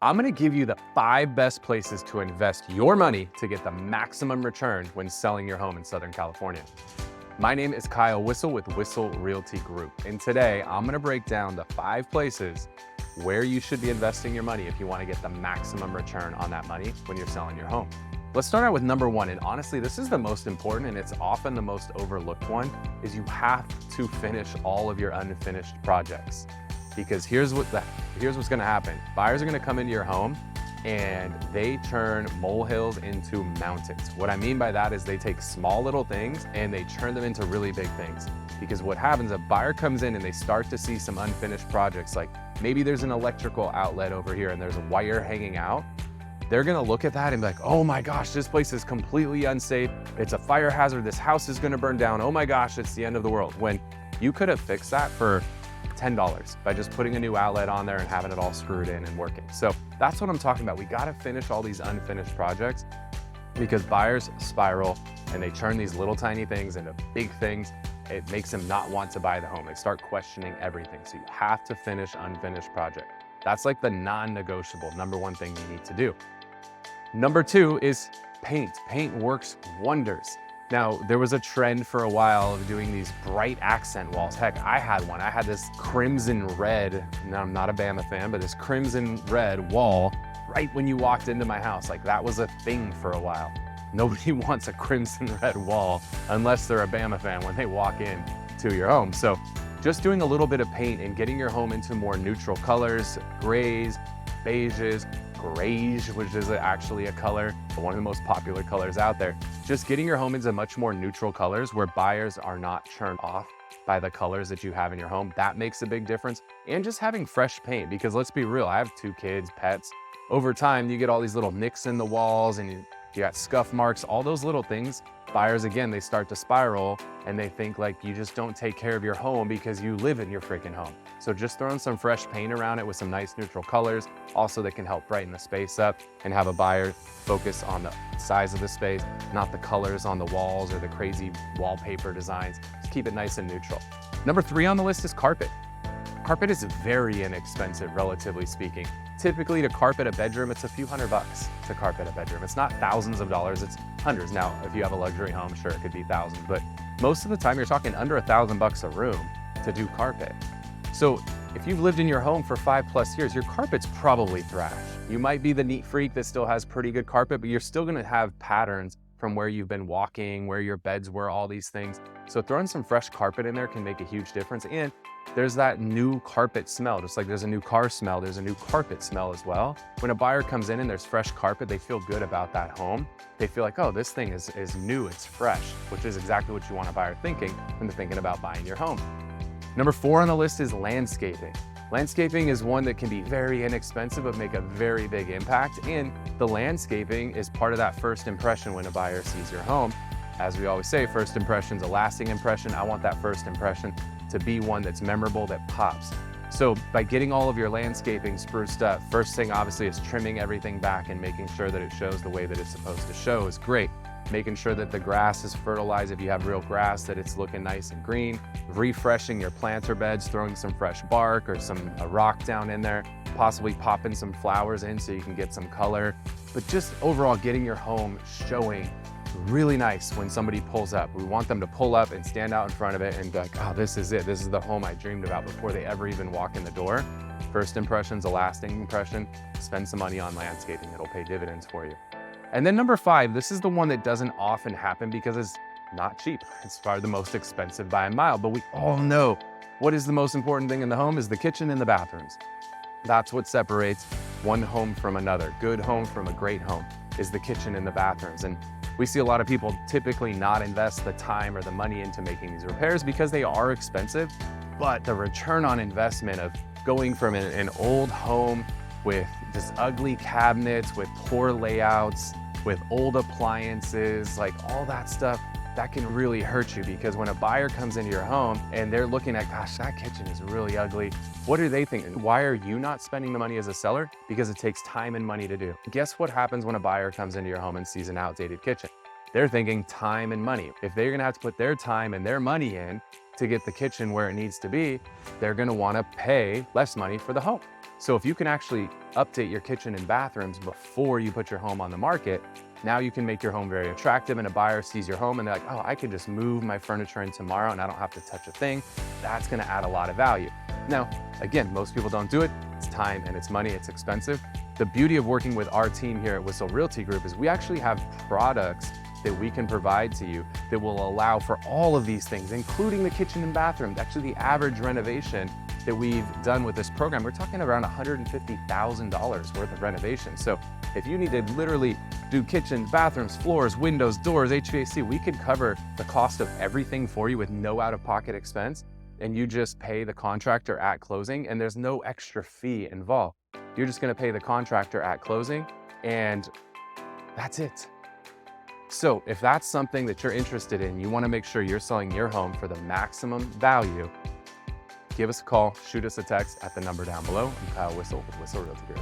I'm gonna give you the 5 best places to invest your money to get the maximum return when selling your home in Southern California. My name is Kyle Whissel with Whissel Realty Group, and today I'm gonna break down the 5 places where you should be investing your money if you wanna get the maximum return on that money when you're selling your home. Let's start out with number 1, and honestly, this is the most important and it's often the most overlooked one, is you have to finish all of your unfinished projects. Because here's what's gonna happen. Buyers are gonna come into your home and they turn molehills into mountains. What I mean by that is they take small little things and they turn them into really big things. Because what happens, a buyer comes in and they start to see some unfinished projects, like maybe there's an electrical outlet over here and there's a wire hanging out. They're gonna look at that and be like, oh my gosh, this place is completely unsafe. It's a fire hazard. This house is gonna burn down. Oh my gosh, it's the end of the world. When you could have fixed that for $10 by just putting a new outlet on there and having it all screwed in and working. So that's what I'm talking about. We gotta finish all these unfinished projects because buyers spiral and they turn these little tiny things into big things. It makes them not want to buy the home. They start questioning everything. So you have to finish unfinished project. That's like the non-negotiable number 1 thing you need to do. Number 2 is paint. Paint works wonders. Now, there was a trend for a while of doing these bright accent walls. Heck, I had one. I had this crimson red, now I'm not a Bama fan, but this crimson red wall right when you walked into my house. Like that was a thing for a while. Nobody wants a crimson red wall unless they're a Bama fan when they walk in to your home. So just doing a little bit of paint and getting your home into more neutral colors, grays, beiges, grayish, which is actually a color, one of the most popular colors out there. Just getting your home into much more neutral colors where buyers are not turned off by the colors that you have in your home. That makes a big difference. And just having fresh paint, because let's be real, I have 2 kids, pets. Over time, you get all these little nicks in the walls and you got scuff marks, all those little things. Buyers, again, they start to spiral and they think like you just don't take care of your home because you live in your freaking home. So just throwing some fresh paint around it with some nice neutral colors, also that can help brighten the space up and have a buyer focus on the size of the space, not the colors on the walls or the crazy wallpaper designs. Just keep it nice and neutral. Number 3 on the list is carpet. Carpet is very inexpensive, relatively speaking. Typically to carpet a bedroom, it's a few $100 to carpet a bedroom. It's not thousands of dollars, it's hundreds. Now, if you have a luxury home, sure, it could be thousands, but most of the time you're talking under $1,000 a room to do carpet. So if you've lived in your home for 5+ years, your carpet's probably thrashed. You might be the neat freak that still has pretty good carpet, but you're still gonna have patterns from where you've been walking, where your beds were, all these things. So throwing some fresh carpet in there can make a huge difference. And there's that new carpet smell, just like there's a new car smell, there's a new carpet smell as well. When a buyer comes in and there's fresh carpet, they feel good about that home. They feel like, oh, this thing is new, it's fresh, which is exactly what you want a buyer thinking when they're thinking about buying your home. Number 4 on the list is landscaping. Landscaping is one that can be very inexpensive but make a very big impact. And the landscaping is part of that first impression when a buyer sees your home. As we always say, first impression's a lasting impression. I want that first impression to be one that's memorable, that pops. So by getting all of your landscaping spruced up, first thing obviously is trimming everything back and making sure that it shows the way that it's supposed to show is great. Making sure that the grass is fertilized, if you have real grass, that it's looking nice and green. Refreshing your planter beds, throwing some fresh bark or a rock down in there, possibly popping some flowers in so you can get some color. But just overall getting your home showing really nice when somebody pulls up. We want them to pull up and stand out in front of it and be like, oh, this is it. This is the home I dreamed about before they ever even walk in the door. First impression's a lasting impression. Spend some money on landscaping. It'll pay dividends for you. And then number 5, this is the one that doesn't often happen because it's not cheap. It's probably the most expensive by a mile, but we all know what is the most important thing in the home is the kitchen and the bathrooms. That's what separates one home from another. Good home from a great home is the kitchen and the bathrooms. And we see a lot of people typically not invest the time or the money into making these repairs because they are expensive, but the return on investment of going from an old home with just ugly cabinets, with poor layouts, with old appliances, like all that stuff, that can really hurt you because when a buyer comes into your home and they're looking at, gosh, that kitchen is really ugly, what are they thinking? Why are you not spending the money as a seller? Because it takes time and money to do. Guess what happens when a buyer comes into your home and sees an outdated kitchen? They're thinking time and money. If they're gonna have to put their time and their money in to get the kitchen where it needs to be, they're gonna wanna pay less money for the home. So if you can actually update your kitchen and bathrooms before you put your home on the market, now you can make your home very attractive, and a buyer sees your home and they're like, oh, I could just move my furniture in tomorrow and I don't have to touch a thing. That's gonna add a lot of value. Now, again, most people don't do it. It's time and it's money, it's expensive. The beauty of working with our team here at Whissel Realty Group is we actually have products that we can provide to you that will allow for all of these things, including the kitchen and bathroom. Actually, the average renovation that we've done with this program, we're talking around $150,000 worth of renovation. So if you need to literally do kitchens, bathrooms, floors, windows, doors, HVAC, we could cover the cost of everything for you with no out-of-pocket expense, and you just pay the contractor at closing, and there's no extra fee involved. You're just gonna pay the contractor at closing, and that's it. So if that's something that you're interested in, you wanna make sure you're selling your home for the maximum value, give us a call, shoot us a text at the number down below. I'm Kyle Whissel with Whissel Realty Group.